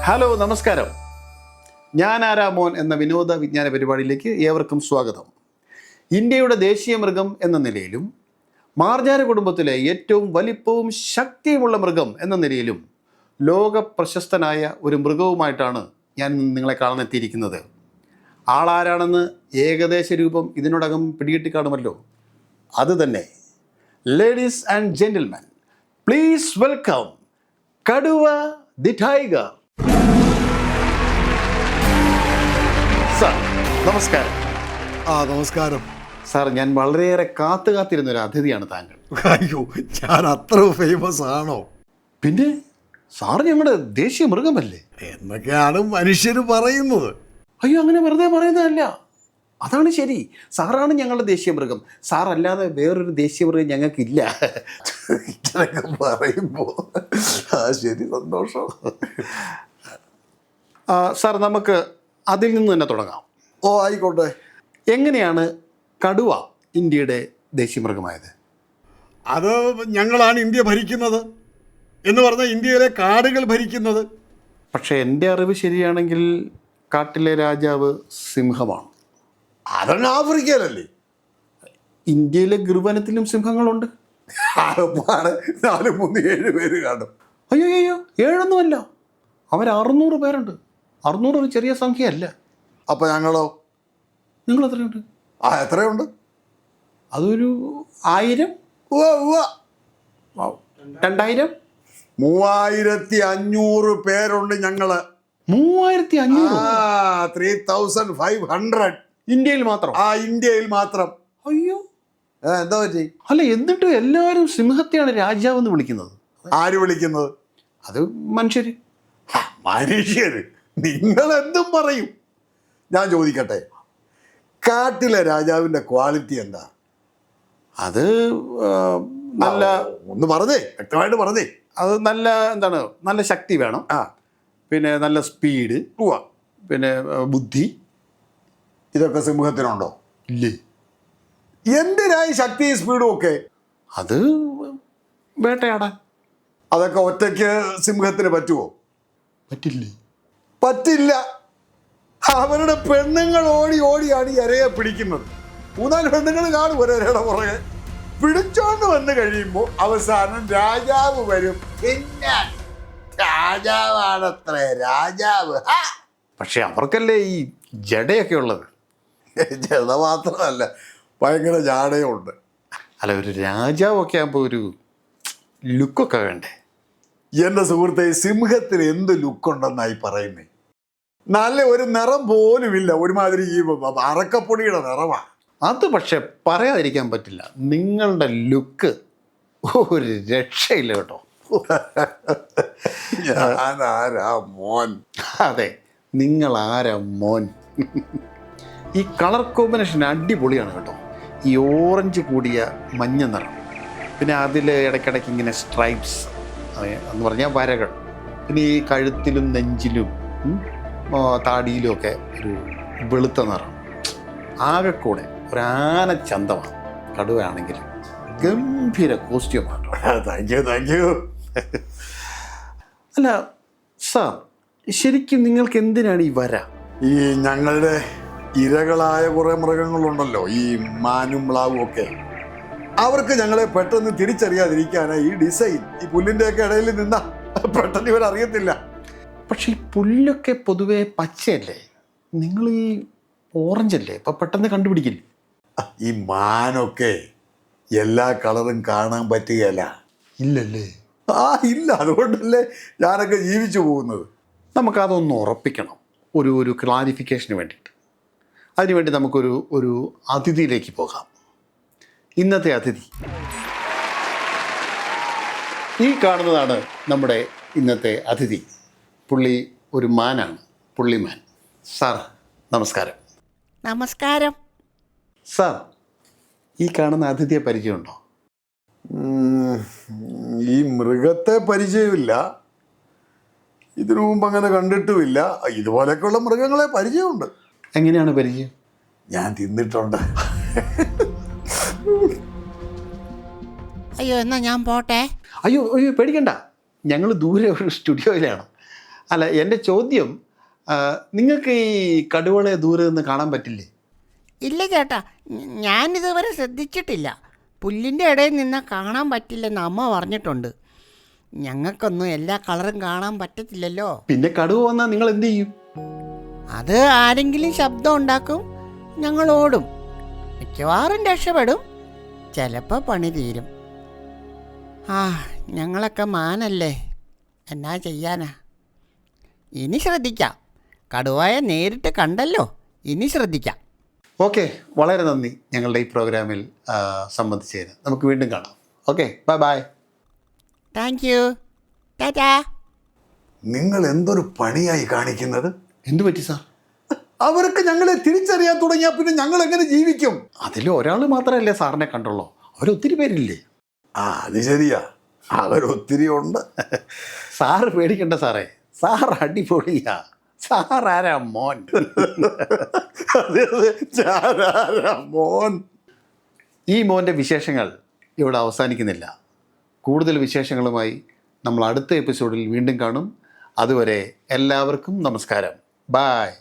Hello നമസ്കാരം. ഞാൻ ആരാമോൻ എന്ന വിനോദ വിജ്ഞാന പരിപാടിയിലേക്ക് ഏവർക്കും സ്വാഗതം. ഇന്ത്യയുടെ ദേശീയ മൃഗം എന്ന നിലയിലും മാർജാര കുടുംബത്തിലെ ഏറ്റവും വലിപ്പവും ശക്തിയുമുള്ള മൃഗം എന്ന നിലയിലും ലോക പ്രശസ്തനായ ഒരു മൃഗവുമായിട്ടാണ് ഞാൻ നിങ്ങളെ കാണാനെത്തിയിരിക്കുന്നത്. ആളാരാണെന്ന് ഏകദേശ രൂപം ഇതിനോടകം പിടികിട്ടി കാണുമല്ലോ. അത് തന്നെ. Ladies and gentleman, please welcome കടുവ ദി ടൈഗർ. സാർ നമസ്കാരം. നമസ്കാരം സാർ, ഞാൻ വളരെയേറെ കാത്തിരുന്ന ഒരു അതിഥിയാണ് താങ്കൾ. അയ്യോ, ഞാൻ അത്ര ഫേമസ് ആണോ? പിന്നെ സാർ ഞങ്ങളുടെ ദേശീയ മൃഗമല്ലേ എന്നൊക്കെയാണ് മനുഷ്യർ പറയുന്നത്. അയ്യോ, അങ്ങനെ വെറുതെ പറയുന്നതല്ല, അതാണ് ശരി. സാറാണ് ഞങ്ങളുടെ ദേശീയ മൃഗം. സാർ അല്ലാതെ വേറൊരു ദേശീയ മൃഗം ഞങ്ങൾക്കില്ല. ഇങ്ങനെയൊക്കെ പറയുമ്പോൾ ശരി, സന്തോഷം. സാർ, നമുക്ക് അതിൽ നിന്ന് തന്നെ തുടങ്ങാം. ആയിക്കോട്ടെ. എങ്ങനെയാണ് കടുവ ഇന്ത്യയുടെ ദേശീയ മൃഗമായത്? അത് ഞങ്ങളാണ് ഇന്ത്യ ഭരിക്കുന്നത് എന്ന് പറഞ്ഞാൽ ഇന്ത്യയിലെ കാടുകൾ ഭരിക്കുന്നത്. പക്ഷേ എൻ്റെ അറിവ് ശരിയാണെങ്കിൽ കാട്ടിലെ രാജാവ് സിംഹമാണ്. അതങ്ങ് ആഫ്രിക്കയിലല്ലേ? ഇന്ത്യയിലെ ഗിർവനത്തിലും സിംഹങ്ങളുണ്ട്. 4, 3, 7 പേര് കാണും. അയ്യോ, 7ഒന്നുമല്ല, അവർ 600 പേരുണ്ട്. 600 ഒരു ചെറിയ സംഖ്യയല്ല. അപ്പം ഞങ്ങളോ? നിങ്ങൾ എത്രയുണ്ട്? എത്രയുണ്ട്? അതൊരു 1000, 2000, 3500 പേരുണ്ട് ഞങ്ങള്. 3500? 3500 ഇന്ത്യയിൽ മാത്രം? ഇന്ത്യയിൽ മാത്രം. അയ്യോ, എന്താ പറ്റി? അല്ല, എന്നിട്ട് എല്ലാവരും സിംഹത്തെയാണ് രാജാവെന്ന് വിളിക്കുന്നത്. ആര് വിളിക്കുന്നത്? അത് മനുഷ്യര്. മനുഷ്യര് നിങ്ങൾ എന്തും പറയും. ഞാൻ ചോദിക്കട്ടെ, കാട്ടിലെ രാജാവിന്റെ ക്വാളിറ്റി എന്താ? അത് നല്ല, ഒന്ന് പറഞ്ഞേ, വ്യക്തമായിട്ട് പറഞ്ഞേ. അത് നല്ല, എന്താണ്, നല്ല ശക്തി വേണം. പിന്നെ നല്ല സ്പീഡ്, പിന്നെ ബുദ്ധി. ഇതൊക്കെ സിംഹത്തിനുണ്ടോ? ഇല്ലേ. എന്തിനായി ശക്തിയും സ്പീഡും ഒക്കെ? അത് വേട്ടയാടാൻ. അതൊക്കെ ഒറ്റയ്ക്ക് സിംഹത്തിന് പറ്റുമോ? പറ്റില്ലേ? പറ്റില്ല. അവരുടെ പെണ്ണുങ്ങൾ ഓടിയാണ് ഈ ഇരയെ പിടിക്കുന്നത്. 3-4 പെണ്ണുങ്ങൾ കാണും ഒരേടെ പുറകെ. പിടിച്ചോണ്ട് വന്ന് കഴിയുമ്പോൾ അവസാനം രാജാവ് വരും. പിന്നെ രാജാവാണത്രേ രാജാവ്. പക്ഷെ അവർക്കല്ലേ ഈ ജടയൊക്കെ ഉള്ളത്. ജട മാത്രമല്ല, ഭയങ്കര ജാടയുണ്ട്. അല്ല, ഒരു രാജാവൊക്കെ ആകുമ്പോൾ ഒരു ലുക്കൊക്കെ വേണ്ടേ? എൻ്റെ സുഹൃത്തെ, സിംഹത്തിന് എന്ത് ലുക്കുണ്ടെന്നായി പറയുന്നേ? നല്ല ഒരു നിറം പോലുമില്ല, ഒരുമാതിരി ഈ അറക്കപ്പൊടിയുടെ നിറമാണ്. അത് പക്ഷെ പറയാതിരിക്കാൻ പറ്റില്ല. നിങ്ങളുടെ ലുക്ക് ഒരു രക്ഷയില്ല കേട്ടോ. ഞാനാരാ മോൻ? അതെ, നിങ്ങൾ ആരാ മോൻ? ഈ കളർ കോമ്പിനേഷൻ അടിപൊളിയാണ് കേട്ടോ. ഈ ഓറഞ്ച് കൂടിയ മഞ്ഞ നിറം, പിന്നെ അതിൽ ഇടയ്ക്കിടയ്ക്ക് ഇങ്ങനെ സ്ട്രൈപ്സ് എന്ന് പറഞ്ഞാൽ വരകൾ, പിന്നെ ഈ കഴുത്തിലും നെഞ്ചിലും താടിയിലും ഒക്കെ ഒരു വെളുത്ത നിറം. ആകെക്കൂടെ ഒരാന ചന്തമാണ്. കടുവയാണെങ്കിലും ഗംഭീര കോസ്റ്റ്യൂമാണ്. Thank you. അല്ല സാർ, ശരിക്കും നിങ്ങൾക്ക് എന്തിനാണ് ഈ വര? ഈ ഞങ്ങളുടെ ഇരകളായ കുറേ മൃഗങ്ങളുണ്ടല്ലോ, ഈ മാനും മ്ലാവും ഒക്കെ, അവർക്ക് ഞങ്ങളെ പെട്ടെന്ന് തിരിച്ചറിയാതിരിക്കാനാണ് ഈ ഡിസൈൻ. ഈ പുല്ലിൻ്റെയൊക്കെ ഇടയിൽ നിന്നാ പെട്ടെന്ന് ഇവരറിയത്തില്ല. പക്ഷെ ഈ പുല്ലൊക്കെ പൊതുവെ പച്ചയല്ലേ, നിങ്ങൾ ഈ ഓറഞ്ചല്ലേ, അപ്പം പെട്ടെന്ന് കണ്ടുപിടിക്കില്ല. ഈ മാനൊക്കെ എല്ലാ കളറും കാണാൻ പറ്റുകയല്ല. ഇല്ലല്ലേ? ഇല്ല. അതുകൊണ്ടല്ലേ ഞാനൊക്കെ ജീവിച്ചു പോകുന്നത്. നമുക്കതൊന്ന് ഉറപ്പിക്കണം, ഒരു ക്ലാരിഫിക്കേഷന് വേണ്ടിയിട്ട്. അതിനുവേണ്ടി നമുക്കൊരു അതിഥിയിലേക്ക് പോകാം. ഇന്നത്തെ അതിഥി ഈ കാണുന്നതാണ് നമ്മുടെ ഇന്നത്തെ അതിഥി. പുള്ളി ഒരു മാനാണ്, പുള്ളിമാൻ. സാർ നമസ്കാരം. നമസ്കാരം. സാർ, ഈ കാണുന്ന അതിഥിയെ പരിചയമുണ്ടോ? ഈ മൃഗത്തെ പരിചയമില്ല, ഇതിനു മുമ്പ് അങ്ങനെ കണ്ടിട്ടുമില്ല. ഇതുപോലെയൊക്കെയുള്ള മൃഗങ്ങളെ പരിചയമുണ്ട്. എങ്ങനെയാണ് പരിചയം? ഞാൻ തിന്നിട്ടുണ്ട്. അയ്യോ, എന്നാ ഞാൻ പോട്ടെ. അയ്യോ പേടിക്കണ്ട, ഞങ്ങൾ ദൂരെ ഒരു സ്റ്റുഡിയോയിലാണ്. അല്ല, എൻ്റെ ചോദ്യം, നിങ്ങൾക്ക് ഈ കടുവളെ ദൂരെ നിന്ന് കാണാൻ പറ്റില്ലേ? ഇല്ല ചേട്ടാ, ഞാനിതുവരെ ശ്രദ്ധിച്ചിട്ടില്ല. പുല്ലിൻ്റെ ഇടയിൽ നിന്നാൽ കാണാൻ പറ്റില്ലെന്ന് അമ്മ പറഞ്ഞിട്ടുണ്ട്. ഞങ്ങൾക്കൊന്നും എല്ലാ കളറും കാണാൻ പറ്റത്തില്ലല്ലോ. പിന്നെ കടുവ വന്നാൽ നിങ്ങൾ എന്ത് ചെയ്യും? അത് ആരെങ്കിലും ശബ്ദം ഉണ്ടാക്കും, ഞങ്ങൾ ഓടും. മിക്കവാറും രക്ഷപ്പെടും, ചിലപ്പോൾ പണി തീരും. ഞങ്ങളൊക്കെ മാനല്ലേ, എന്നാ ചെയ്യാനാ. ഇനി ശ്രദ്ധിക്കാം. കടുവയെ നേരിട്ട് കണ്ടല്ലോ, ഇനി ശ്രദ്ധിക്കാം. ഓക്കെ, വളരെ നന്ദി ഞങ്ങളുടെ ഈ പ്രോഗ്രാമിൽ സംബന്ധിച്ചതിന്. നമുക്ക് വീണ്ടും കാണാം. Okay, bye bye. Thank you, Tata. നിങ്ങൾ എന്തൊരു പണിയായി കാണിക്കുന്നത്? എന്തു പറ്റി സാർ? അവർക്ക് ഞങ്ങളെ തിരിച്ചറിയാൻ തുടങ്ങിയാൽ പിന്നെ ഞങ്ങൾ എങ്ങനെ ജീവിക്കും? അതിൽ ഒരാൾ മാത്രമല്ലേ സാറിനെ കണ്ടുള്ളൂ, അവരൊത്തിരി പേരില്ലേ? അത് ശരിയാ, അവരൊത്തിരി ഉണ്ട്. സാറ് പേടിക്കണ്ട സാറേ, സാർ അടിപൊളിയാ. സാറാരാ മോൻ. അതെ, ഞാനാരാ മോൻ. ഈ മോൻ്റെ വിശേഷങ്ങൾ ഇവിടെ അവസാനിക്കുന്നില്ല. കൂടുതൽ വിശേഷങ്ങളുമായി നമ്മൾ അടുത്ത എപ്പിസോഡിൽ വീണ്ടും കാണും. അതുവരെ എല്ലാവർക്കും നമസ്കാരം. ബായ്.